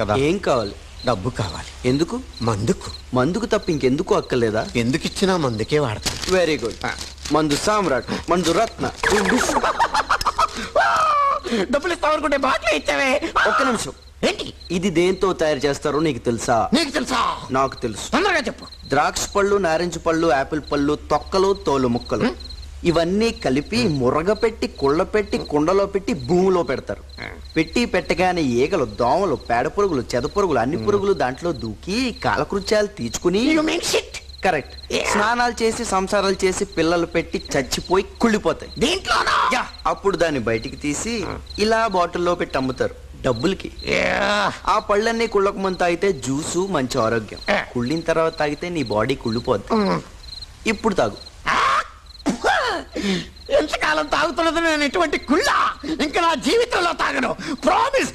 కదా. ఏం కావాలి? డబ్బు కావాలి. ఎందుకు? మందుకు. మందుకు తప్ప ఇంకెందుకు అక్కర్లేదా? ఎందుకు ఇచ్చినా మందుకే వాడతాను. Very good. మందు సామ్రాట్, మందు రత్న. డబ్బులు ఇస్తామనుకుంటే బాటిల్ ఇచ్చావే. ఒక్క నిమిషం. ఏంటి ఇది దేంతో తయారు చేస్తారో నీకు తెలుసా? నీకు తెలుసా? నాకు తెలుసు. తొందరగా చెప్పు. ద్రాక్ష పళ్ళు, నారింజ పళ్ళు, యాపిల్ పళ్ళు, తొక్కలు, తోలు ముక్కలు ఇవన్నీ కలిపి మురగ పెట్టి, కుళ్ళ పెట్టి, కుండలో పెట్టి భూమిలో పెడతారు. పెట్టి పెట్టగానే ఈగలు, దోమలు, పేడ పురుగులు, చెద పురుగులు, అన్ని పురుగులు దాంట్లో దూకి కాలకృత్యాలు తీర్చుకుని కరెక్ట్ స్నానాలు చేసి, సంసారాలు చేసి, పిల్లలు పెట్టి చచ్చిపోయి కుళ్ళిపోతాయి. దీంట్లోనా? అప్పుడు దాన్ని బయటికి తీసి ఇలా బాటిల్లో పెట్టి అమ్ముతారు డబ్బులకి. ఆ పళ్ళన్నీ కుళ్ళక ముందు తాగితే జ్యూసు మంచి ఆరోగ్యం. కుళ్ళిన తర్వాత తాగితే నీ బాడీ కుళ్ళిపోద్ది. ఇప్పుడు తాగు. ఎంతకాలం తాగుతున్నది నేను ఇటువంటి కుళ్ళ ఇంకా నా జీవితంలో తాగను. ప్రామిస్.